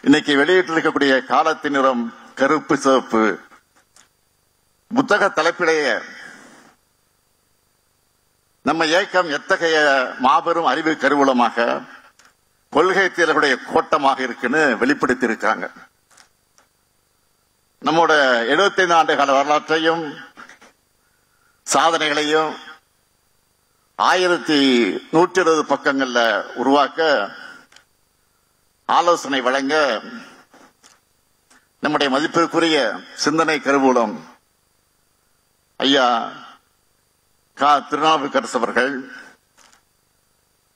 இன்னைக்கு வெளியிட்டிருக்கக்கூடிய காலத்தின் நிறம் கருப்பு சிவப்பு புத்தக தலைப்பிலேயே நம்ம இயக்கம் எத்தகைய மாபெரும் அறிவு கருவூலமாக கொள்கை தீரர்களுடைய கோட்டமாக இருக்குன்னு வெளிப்படுத்தி இருக்காங்க. நம்மோட 75 ஆண்டு கால வரலாற்றையும் சாதனைகளையும் 1120 பக்கங்கள்ல உருவாக்க ஆலோசனை வழங்க நம்முடைய மதிப்பிற்குரிய சிந்தனை கருவூலம் ஐயா கா. திருநாவுக்கரசு அவர்கள்,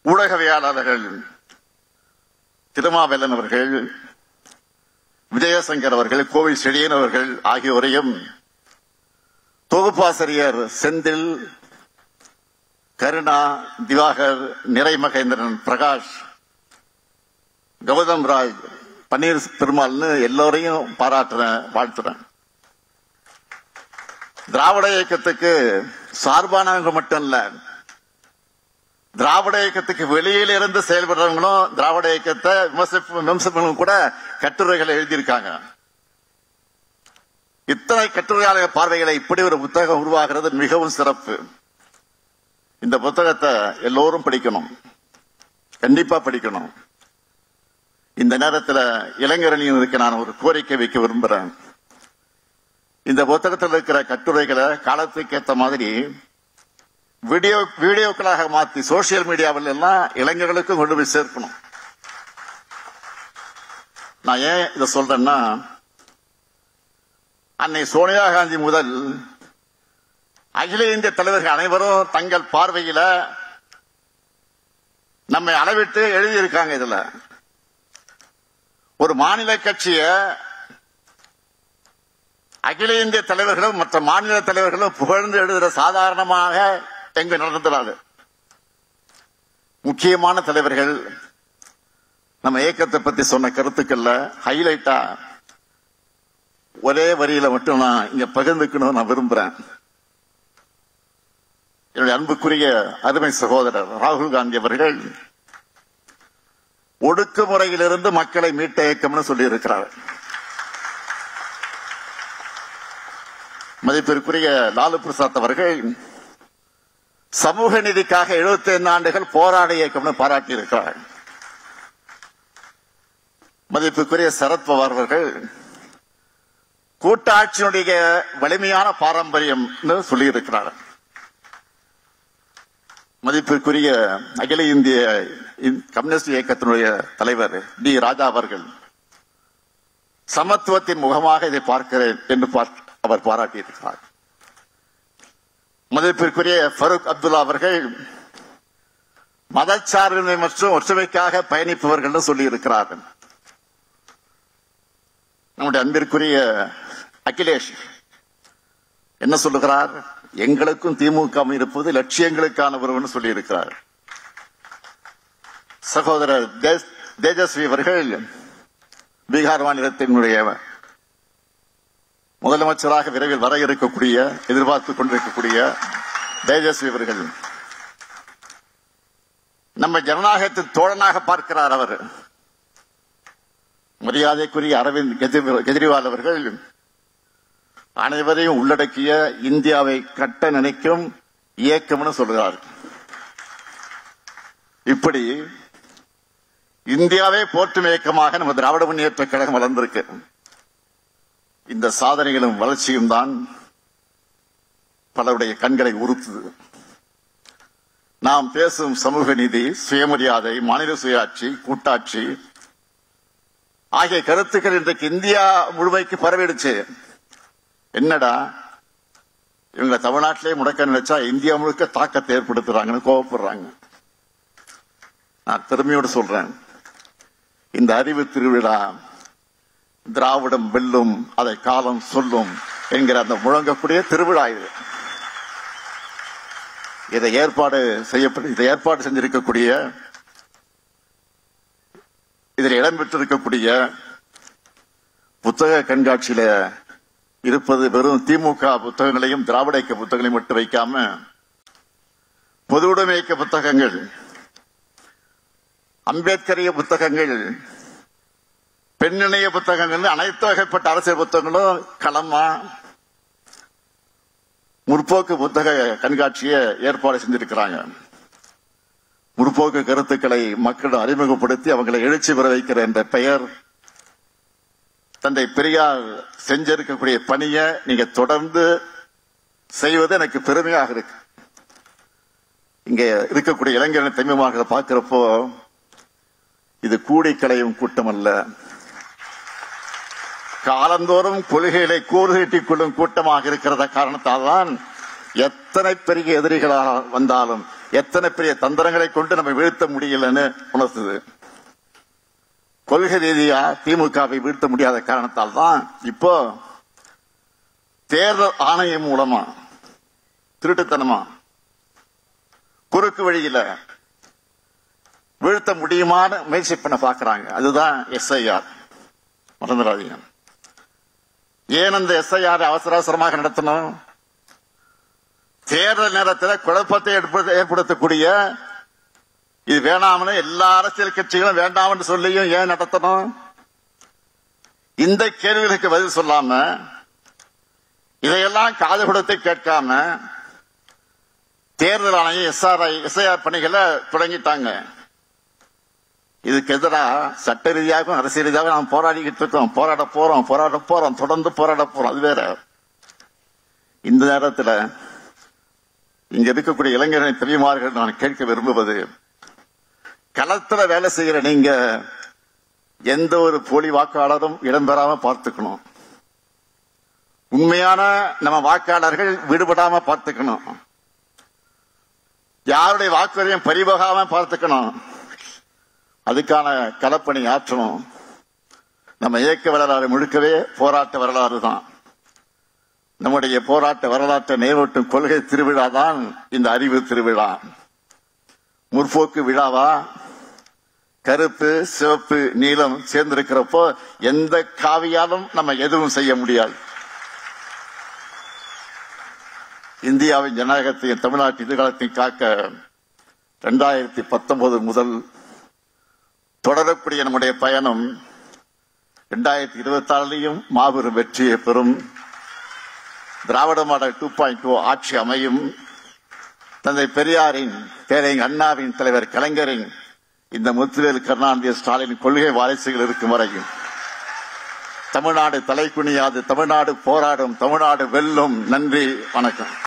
ஊடகவியலாளர்கள் திருமாவேலன் அவர்கள், விஜயசங்கர் அவர்கள், கோவை செழியன் அவர்கள் ஆகியோரையும் தொகுப்பாசிரியர் செந்தில், கருணா, திவாகர், நிறைமகேந்திரன், பிரகாஷ், கௌதம் ராஜ், பன்னீர் பெருமாள்னு எல்லோரையும் பாராட்டுறேன், வாழ்த்துறேன். திராவிட இயக்கத்துக்கு சார்பானவங்க மட்டும் இல்ல, திராவிட இயக்கத்துக்கு வெளியில இருந்து செயல்படுறவங்களும் திராவிட இயக்கத்தை விமர்சனம் கூட கட்டுரைகளை எழுதியிருக்காங்க. இத்தனை கட்டுரையாளர் பார்வைகளை இப்படி ஒரு புத்தகம் உருவாகிறது மிகவும் சிறப்பு. இந்த புத்தகத்தை எல்லோரும் படிக்கணும், கண்டிப்பா படிக்கணும். இந்த நேரத்தில் இளைஞரணியினருக்கு நான் ஒரு கோரிக்கை வைக்க விரும்புகிறேன். இந்த புத்தகத்தில் இருக்கிற கட்டுரைகளை காலத்துக்கு ஏற்ற மாதிரி வீடியோக்களாக மாற்றி சோசியல் மீடியாவில் எல்லாம் இளைஞர்களுக்கும் கொண்டு போய் சேர்க்கணும். நான் ஏன் இதை சொல்றேன்னா, அன்னை சோனியா காந்தி முதல் அகில இந்திய தலைவர்கள் அனைவரும் தங்கள் பார்வையில நம்மை அளவிட்டு எழுதியிருக்காங்க. இதுல ஒரு மாநில கட்சிய அகில இந்திய தலைவர்களும் மற்ற மாநில தலைவர்களும் புகழ்ந்து எழுதுகிற சாதாரணமாக எங்கு நடந்துடாது. முக்கியமான தலைவர்கள் நம்ம இயக்கத்தை பத்தி சொன்ன கருத்துக்கள்ல ஹைலைட்டா ஒரே வரியில மட்டும் நான் இங்க பகிர்ந்துக்கணும் நான் விரும்புறேன். என்னுடைய அன்புக்குரிய அருமை சகோதரர் ராகுல் காந்தி அவர்கள் ஒடுக்குமுறையிலிருந்து மக்களை மீட்ட இயக்கம்னு சொல்லி இருக்கிறார். மதிப்பிற்குரிய லாலு பிரசாத் அவர்கள் சமூக நீதிக்காக 75 ஆண்டுகள் போராடிய இயக்கம்னு பாராட்டி இருக்கிறார். மதிப்புக்குரிய சரத்பவார் அவர்கள் கூட்டாட்சியினுடைய வலிமையான பாரம்பரியம் சொல்லியிருக்கிறார். மதிப்பிற்குரிய அகில இந்திய கம்யூனிஸ்ட் இயக்கத்தினுடைய தலைவர் டி. ராஜா அவர்கள் சமத்துவத்தின் முகமாக இதை பார்க்கிறேன் என்று அவர் பாராட்டியிருக்கிறார். மதிப்பிற்குரிய ஃபருக் அப்துல்லா அவர்கள் மதச்சார்பின்மை மற்றும் ஒற்றுமைக்காக பயணிப்பவர்கள் சொல்லி இருக்கிறார்கள். நம்முடைய அன்பிற்குரிய அகிலேஷ் என்ன சொல்லுகிறார்? எங்களுக்கும் திமுக இருப்பது லட்சியங்களுக்கான ஒருவன் சொல்லி இருக்கிறார். சகோதரர் தேஜஸ்வி அவர்கள் பீகார் மாநிலத்தினுடைய முதலமைச்சராக விரைவில் வர இருக்கக்கூடிய எதிர்பார்த்துக் கொண்டிருக்கக்கூடிய தேஜஸ்வி அவர்கள் நம்ம ஜனநாயகத்தின் தோழனாக பார்க்கிறார். அவர் மரியாதைக்குரிய அரவிந்த் கெஜ்ரிவால் அவர்கள் அனைவரையும் உள்ளடக்கிய இந்தியாவை கட்ட நினைக்கும் இயக்கம்னு சொல்கிறார். இப்படி இந்தியாவை போற்றும் இயக்கமாக நம்ம திராவிட முன்னேற்ற கழகம் வளர்ந்திருக்கு. இந்த சாதனைகளும் வளர்ச்சியும் தான் பலருடைய கண்களை உறுத்துது. நாம் பேசும் சமூக நீதி, சுயமரியாதை, மாநில சுயாட்சி, கூட்டாட்சி ஆகிய கருத்துக்கள் இன்றைக்கு இந்தியா முழுமைக்கு பரவிடுச்சு. என்னடா இவங்க தமிழ்நாட்டிலே முடக்க நினைச்சா இந்தியா முழுக்க தாக்கத்தை ஏற்படுத்துறாங்கன்னு கோபப்படுறாங்க. நான் பெருமையோடு சொல்றேன், இந்த அறிவு திருவிழா திராவிடம் வெல்லும், அதை காலம் சொல்லும் என்கிற அந்த முழங்கக்கூடிய திருவிழா இது. இதை ஏற்பாடு செஞ்சிருக்கக்கூடிய, இதில் இடம்பெற்றிருக்கக்கூடிய புத்தக கண்காட்சியில இருப்பது வெறும் திமுக புத்தகங்களையும் திராவிட இயக்க புத்தகங்களையும் மட்டும் வைக்காம பொது உடைமை இயக்க புத்தகங்கள், அம்பேத்கரிய புத்தகங்கள், பெண்ணிணைய புத்தகங்கள், அனைத்து வகைப்பட்ட அரசியல் புத்தகங்களும் களமா முற்போக்கு புத்தக கண்காட்சியை ஏற்பாடு செஞ்சிருக்கிறாங்க. முற்போக்கு கருத்துக்களை மக்களிடம் அறிமுகப்படுத்தி அவங்களை எழுச்சி பெற வைக்கிற என்ற பெயர் தந்தை பெரியார் செஞ்சிருக்கக்கூடிய பணியை நீங்க தொடர்ந்து செய்வது எனக்கு பெருமையாக இருக்கு. இங்க இருக்கக்கூடிய இளைஞர்கள் தமிழமாக பார்க்கிறப்போ இது கூடி களையும் கூட்டம் அல்ல, காலந்தோறும் கொள்கைகளை கூறுகட்டிக் கொள்ளும் கூட்டமாக இருக்கிறத காரணத்தால் தான் எத்தனை பெரிய எதிரிகளாக வந்தாலும் எத்தனை பெரிய தந்திரங்களை கொண்டு நம்ம வீழ்த்த முடியலன்னு உணர்த்துது. கொள்கை ரீதியா திமுகவை வீழ்த்த முடியாத காரணத்தால் தான் இப்போ தேர்தல் ஆணையம் மூலமா திருட்டுத்தனமா குறுக்கு வழியில வீழ்த்த முடியுமான முயற்சி பண்ண பாக்குறாங்க. அதுதான் எஸ்ஐஆர். மறந்துடாதீங்க. ஏன் அந்த எஸ்ஐஆர் அவசர அவசரமாக நடத்தணும்? தேர்தல் நேரத்தில் குழப்பத்தை ஏற்படுத்தக்கூடிய இது வேணாம்னு எல்லா அரசியல் கட்சிகளும் வேண்டாம்னு சொல்லியும் ஏன் நடத்தணும்? இந்த கேள்விகளுக்கு பதில் சொல்லாம, இதையெல்லாம் காது கொடுத்து கேட்காம தேர்தல் ஆணையம் எஸ்ஐஆர் பணிகளை தொடங்கிட்டாங்க. இதுக்கு எதிராக சட்ட ரீதியாகவும் அரசியல் ரீதியாக நாம் போராடிக்கிட்டு இருக்கோம், போராட போறோம், தொடர்ந்து போராட போறோம். அது வேற. இந்த நேரத்தில் இங்க இருக்கக்கூடிய இளைஞர்களின் பெரியமார்கள் நான் கேட்க விரும்புவது, களத்துல வேலை செய்கிற நீங்க எந்த ஒரு போலி வாக்காளரும் இடம்பெறாம பார்த்துக்கணும். உண்மையான நம்ம வாக்காளர்கள் விடுபடாம பார்த்துக்கணும். யாருடைய வாக்குறுதியும் பறிபோகாம பார்த்துக்கணும். அதுக்கான களப்பணி ஆற்றணும். நம்ம இயக்க வரலாறு முழுக்கவே போராட்ட வரலாறு தான். நம்முடைய போராட்ட வரலாற்றை நினைவூட்டும் கொள்கை திருவிழா தான் இந்த அறிவு திருவிழா. முற்போக்கு விழாவா? கருப்பு, சிவப்பு, நீலம் சேர்ந்திருக்கிறப்போ எந்த காவியாலும் நம்ம எதுவும் செய்ய முடியாது. இந்தியாவின் ஜனநாயகத்தையும் தமிழ்நாட்டின் எதிர்காலத்தையும் காக்க 2019 முதல் தொடரக்கூடிய நம்முடைய பயணம் 2026 மாபெரும் வெற்றியை பெறும். திராவிட மாடல் 2.0 ஆட்சி அமையும். தந்தை பெரியாரின், பேரறிஞர் அண்ணாவின், தலைவர் கலைஞரின், இந்த முத்துவேல் கருணாநிதி ஸ்டாலின் கொள்கை வாரிசுகள் இருக்கும் வரையும் தமிழ்நாடு தலை குனியாது, தமிழ்நாடு போராடும், தமிழ்நாடு வெல்லும். நன்றி, வணக்கம்.